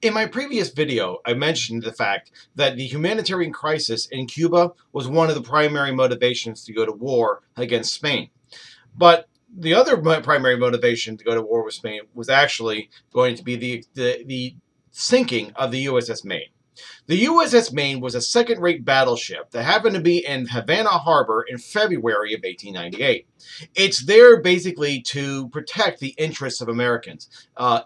In my previous video, I mentioned the fact that the humanitarian crisis in Cuba was one of the primary motivations to go to war against Spain. But the other primary motivation to go to war with Spain was actually going to be the sinking of the USS Maine. The USS Maine was a second-rate battleship that happened to be in Havana Harbor in February of 1898. It's there basically to protect the interests of Americans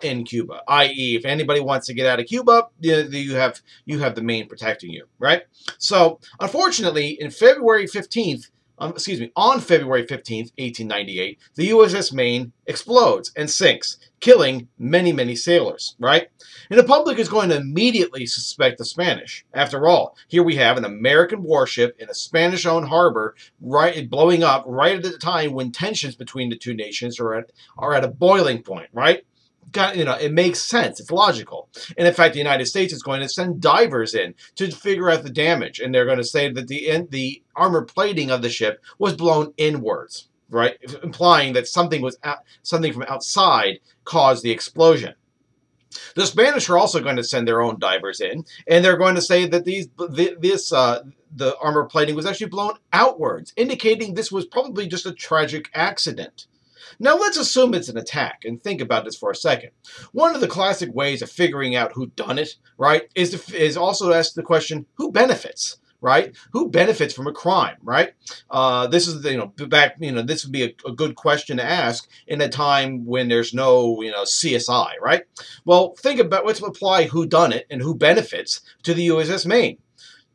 in Cuba, i.e., if anybody wants to get out of Cuba, you have the Maine protecting you, right? So, unfortunately, on February 15th, 1898, the USS Maine explodes and sinks, killing many, many sailors, right? And the public is going to immediately suspect the Spanish. After all, here we have an American warship in a Spanish-owned harbor blowing up right at the time when tensions between the two nations are at a boiling point, right? It makes sense. It's logical. And in fact, the United States is going to send divers in to figure out the damage. And they're going to say that the armor plating of the ship was blown inwards, right? Implying that something from outside caused the explosion. The Spanish are also going to send their own divers in, and they're going to say that the armor plating was actually blown outwards, indicating this was probably just a tragic accident. Now let's assume it's an attack and think about this for a second. One of the classic ways of figuring out who done it, right, is also to ask the question, who benefits? Right? Who benefits from a crime, right? This is, this would be a good question to ask in a time when there's no, CSI, right? Well, let's apply who done it and who benefits to the USS Maine.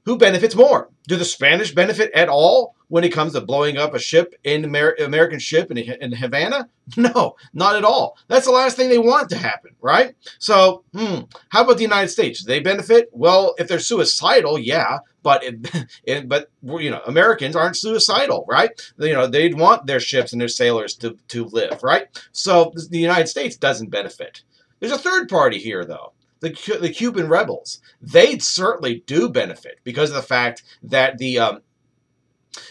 Who benefits more? Do the Spanish benefit at all when it comes to blowing up a ship, American ship in Havana? No, not at all. That's the last thing they want to happen, right? So, how about the United States? Do they benefit? Well, if they're suicidal, yeah, but Americans aren't suicidal, right? They'd want their ships and their sailors to live, right? So the United States doesn't benefit. There's a third party here, though. The Cuban rebels. They certainly do benefit because of the fact that the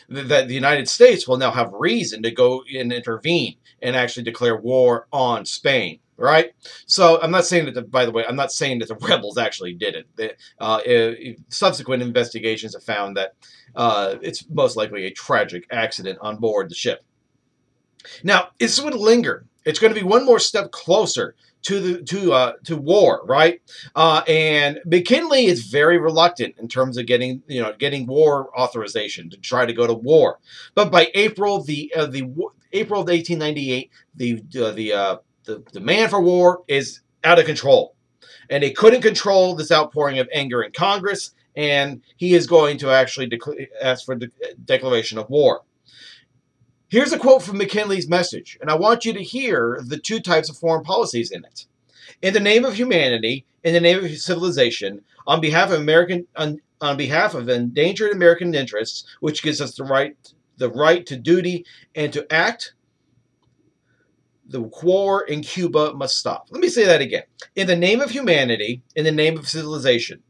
United States will now have reason to go and intervene and actually declare war on Spain, right? So I'm not saying that, by the way, I'm not saying that the rebels actually did it. Subsequent investigations have found that it's most likely a tragic accident on board the ship. Now, this would linger. It's going to be one more step closer to war, right? And McKinley is very reluctant in terms of getting war authorization to try to go to war. But by April of 1898, the demand for war is out of control, and they couldn't control this outpouring of anger in Congress, and he is going to actually ask for the declaration of war. Here's a quote from McKinley's message, and I want you to hear the two types of foreign policies in it. In the name of humanity, in the name of civilization, on behalf of endangered American interests, which gives us the right to duty and to act, the war in Cuba must stop. Let me say that again. In the name of humanity, in the name of civilization,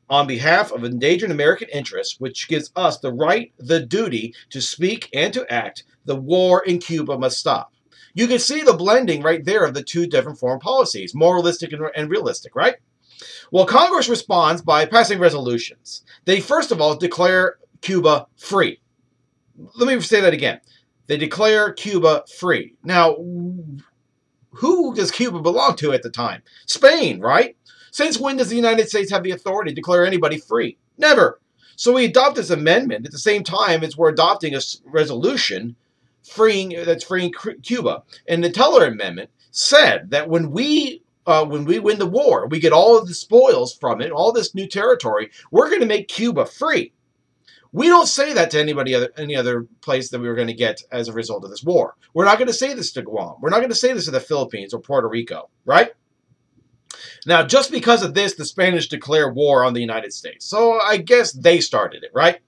on behalf of endangered American interests, which gives us the right, the duty to speak and to act, the war in Cuba must stop. You can see the blending right there of the two different foreign policies, moralistic and realistic, right? Well, Congress responds by passing resolutions. They, first of all, declare Cuba free. Let me say that again. They declare Cuba free. Now, who does Cuba belong to at the time? Spain, right? Since when does the United States have the authority to declare anybody free? Never. So we adopt this amendment at the same time as we're adopting a resolution freeing Cuba. And the Teller Amendment said that when we win the war, we get all of the spoils from it, all this new territory, we're going to make Cuba free. We don't say that to any other place that we were going to get as a result of this war. We're not going to say this to Guam. We're not going to say this to the Philippines or Puerto Rico, right? Now, just because of this, the Spanish declare war on the United States. So I guess they started it, right?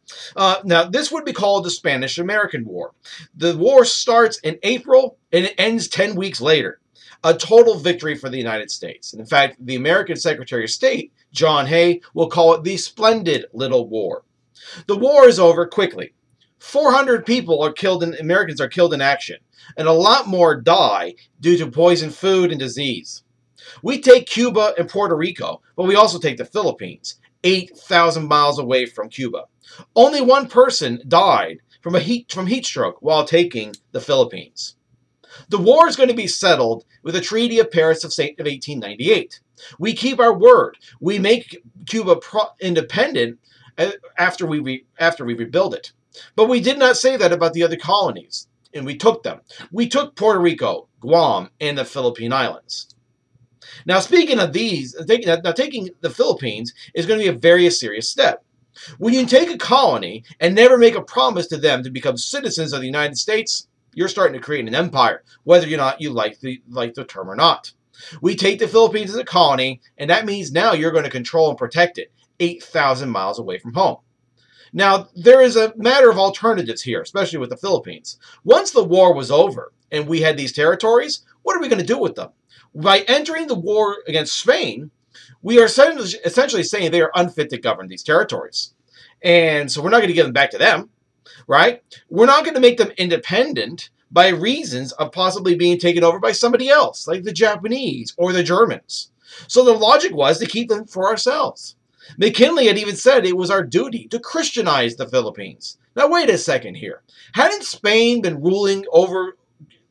Now, this would be called the Spanish-American War. The war starts in April and it ends 10 weeks later. A total victory for the United States. And in fact, the American Secretary of State, John Hay, will call it the Splendid Little War. The war is over quickly. 400 Americans are killed in action, and a lot more die due to poisoned food and disease. We take Cuba and Puerto Rico, but we also take the Philippines, 8,000 miles away from Cuba. Only one person died from heat stroke while taking the Philippines. The war is going to be settled with the Treaty of Paris of 1898. We keep our word. We make Cuba independent after we rebuild it. But we did not say that about the other colonies, and we took them. We took Puerto Rico, Guam, and the Philippine Islands. Now, speaking of these, taking the Philippines is going to be a very serious step. When you take a colony and never make a promise to them to become citizens of the United States, you're starting to create an empire, whether or not you like the term or not. We take the Philippines as a colony, and that means now you're going to control and protect it, 8,000 miles away from home. Now, there is a matter of alternatives here, especially with the Philippines. Once the war was over and we had these territories, what are we going to do with them? By entering the war against Spain, we are essentially saying they are unfit to govern these territories. And so we're not going to give them back to them, right? We're not going to make them independent by reasons of possibly being taken over by somebody else, like the Japanese or the Germans. So the logic was to keep them for ourselves. McKinley had even said it was our duty to Christianize the Philippines. Now, wait a second here. Hadn't Spain been ruling over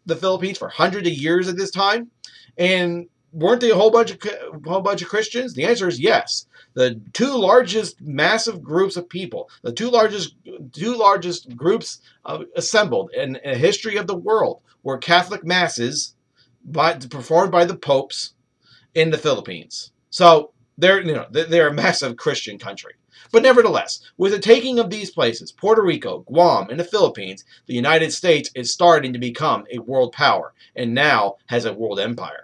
the Philippines for hundreds of years at this time? And weren't they a whole bunch of Christians? The answer is yes. The two largest massive groups of people, the two largest groups assembled in a history of the world were Catholic masses performed by the popes in the Philippines. So they're a massive Christian country. But nevertheless, with the taking of these places, Puerto Rico, Guam, and the Philippines, the United States is starting to become a world power and now has a world empire.